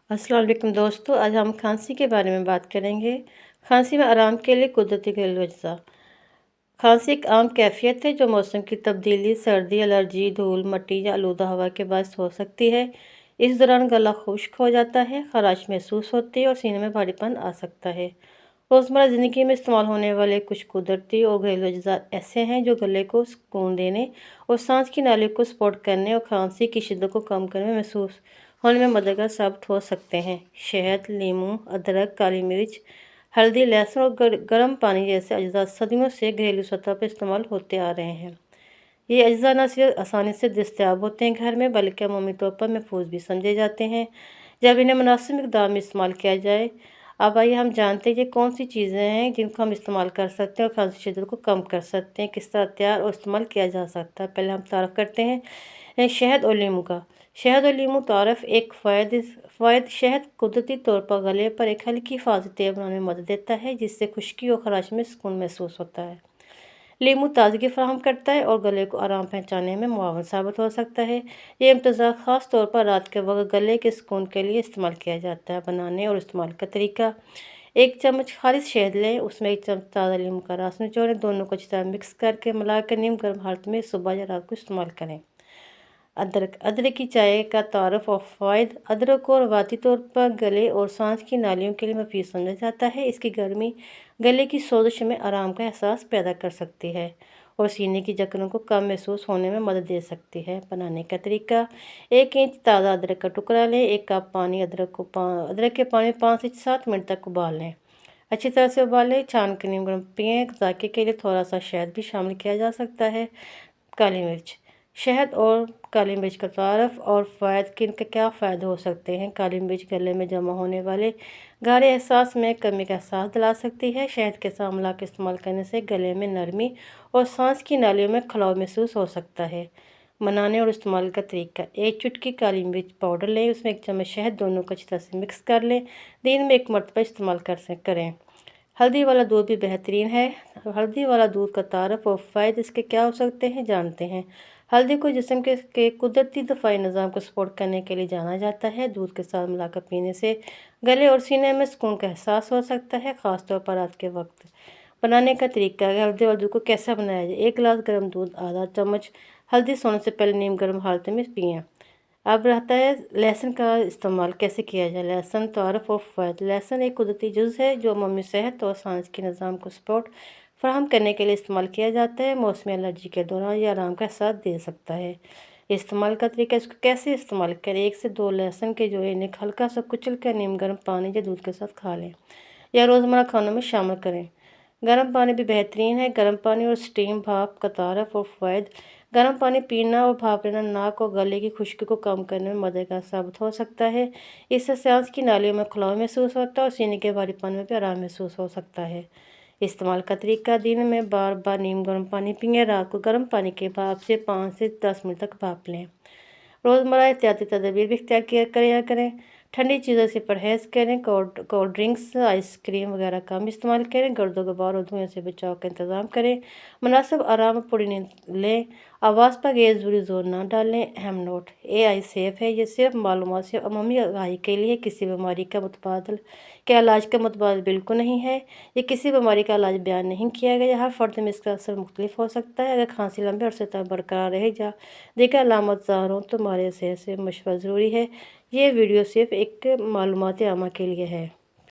अस्सलाम वालेकुम दोस्तों, आज हम खांसी के बारे में बात करेंगे। खांसी में आराम के लिए कुदरती घरेलू अज्जा। खांसी एक आम कैफियत है जो मौसम की तब्दीली, सर्दी, एलर्जी, धूल, मिट्टी या आलूदा हवा के बायस हो सकती है। इस दौरान गला खुश्क हो जाता है, खराश महसूस होती है और सीने में भारीपन आ सकता है। रोज़मर्रा ज़िंदगी में इस्तेमाल होने वाले कुछ कुदरती और घरेलू अज्जा ऐसे हैं जो गले को सुकून देने और सांस की नालियों को सपोर्ट करने और खांसी की शिद्दत को कम करने में महसूस होने में मददगार साबित हो सकते हैं। शहद, नींबू, अदरक, काली मिर्च, हल्दी, लहसुन और गर्म पानी जैसे अज्जा सदियों से घरेलू सतह पर इस्तेमाल होते आ रहे हैं। ये अज्जा न सिर्फ आसानी से दस्तयाब होते हैं घर में, बल्कि अमूमी तौर पर महफूज भी समझे जाते हैं जब इन्हें मुनासिब मिकदार में इस्तेमाल किया जाए। अब आइए हम जानते हैं कि कौन सी चीज़ें हैं जिनको हम इस्तेमाल कर सकते हैं और खांसी की शिद्दत को कम कर सकते हैं, किस तरह तैयार और इस्तेमाल किया जा सकता है। पहले हम तारफ़ करते हैं शहद और नींबू का। शहद और नींबू तारफ़ एक फ़ायद शहद कुदरती तौर पर गले पर एक हल्की हिफाजती तय बनाने में मदद देता है, जिससे खुश्की और खराश में सुकून महसूस होता है। नींबू ताजगी फराहम करता है और गले को आराम पहुँचाने में मुआवन साबित हो सकता है। ये इम्तज़ाज ख़ास तौर पर रात के वक्त गले के सुकून के लिए इस्तेमाल किया जाता है। बनाने और इस्तेमाल का तरीका: 1 चम्मच खालिश शहद लें, उसमें 1 चम्मच ताज़ा नींबू का रस निचोड़ें, दोनों को अच्छी तरह मिक्स करके मिलाकर नीम गर्म हालत में सुबह या रात को इस्तेमाल करें। अदरक की चाय का तारुफ और फ़वाइद: अदरक को रवायती तौर पर गले और सांस की नालियों के लिए मुफीद समझा जाता है। इसकी गर्मी गले की सोजिश में आराम का एहसास पैदा कर सकती है और सीने की जकड़ों को कम महसूस होने में मदद दे सकती है। बनाने का तरीका: 1 इंच ताज़ा अदरक का टुकड़ा लें, 1 कप पानी, अदरक के पानी में 5 से 7 मिनट तक उबाल लें। अच्छी तरह से उबालें, छान कर नीम गर्म पिएँ। जायके के लिए थोड़ा सा शहद भी शामिल किया जा सकता है। काली मिर्च: शहद और काली मिर्च का तारफ़ और फ़वाइद के इनके क्या फ़ायदे हो सकते हैं। काली मिर्च गले में जमा होने वाले गाढ़े एहसास में कमी का एहसास दिला सकती है। शहद के साथ मिलाकर इस्तेमाल करने से गले में नरमी और सांस की नालियों में खलाव महसूस हो सकता है। बनाने और इस्तेमाल का तरीका: 1 चुटकी काली मिर्च पाउडर लें, उसमें 1 चम्मच शहद, दोनों को अच्छी तरह से मिक्स कर लें। दिन में 1 मरतबा इस्तेमाल करें। हल्दी वाला दूध भी बेहतरीन है। हल्दी वाला दूध का तारफ़ और फ़ायदे इसके क्या हो सकते हैं, जानते हैं। हल्दी को जिस्म के कुदरती दफ़ाई निज़ाम को सपोर्ट करने के लिए जाना जाता है। दूध के साथ मिलाकर पीने से गले और सीने में सुकून का एहसास हो सकता है, ख़ासतौर पर रात के वक्त। बनाने का तरीका: हल्दी वाले दूध को कैसे बनाया जाए। 1 गिलास गर्म दूध, आधा चम्मच हल्दी, सोने से पहले नीम गर्म हालत में पिएँ। अब रहता है लहसुन का इस्तेमाल कैसे किया जाए। लहसुन तारफ़ और फ़वाइद: लहसुन एक कुदरती जुज़ है जो अमूमी सेहत और सांस के निज़ाम को सपोर्ट फराहम करने के लिए इस्तेमाल किया जाता है। मौसमी एलर्जी के दौरान यह आराम का एहसास दे सकता है। इस्तेमाल का तरीका: इसको कैसे इस्तेमाल करें। 1 से 2 लहसुन के जोड़े, इन्हें हल्का सा कुचल कर नीम गर्म पानी या दूध के साथ खा लें या रोज़मर्रा खानों में शामिल करें। गर्म पानी भी बेहतरीन है। गर्म पानी और स्टीम भाप का तारफ़ और फ़वाइद: गर्म पानी पीना और भाप लेना नाक और गले की खुश्की को कम करने में मददगार साबित हो सकता है। इससे सांस की नालियों में खुलाव महसूस होता है और सीने के भारीपन में भी आराम महसूस हो सकता है। इस्तेमाल का तरीका: दिन में बार बार नीम गर्म पानी पिएँ, रात को गर्म पानी के भाप से 5 से 10 मिनट तक भाप लें। रोज़मर्रा एहतियाती तदबीर भी इख्तियार किया करें। ठंडी चीज़ों से परहेज़ करें। कोल्ड ड्रिंक्स, आइसक्रीम वगैरह कम इस्तेमाल करें। गर्द गुबार और धुएँ से बचाव का इंतज़ाम करें। मुनासिब आराम और पूरी नींद लें। आवाज़ पर गैर-ज़रूरी ज़ोर ना डालें। अहम नोट: AI सेफ़ है। ये सिर्फ मालूमात से अमूमी आगाही के लिए किसी बीमारी के इलाज का मुतबादिल बिल्कुल नहीं है। ये किसी बीमारी का इलाज बयान नहीं किया गया। हर फ़र्द में इसका असर मुख्तलिफ हो सकता है। अगर खांसी लंबे अरसे तक बरकरार रहे या दीगर अलामत ज़ाहिर हों तो हमारे सेहत से मशवरा ज़रूरी है। ये वीडियो सिर्फ एक मालूमाती आमा के लिए है।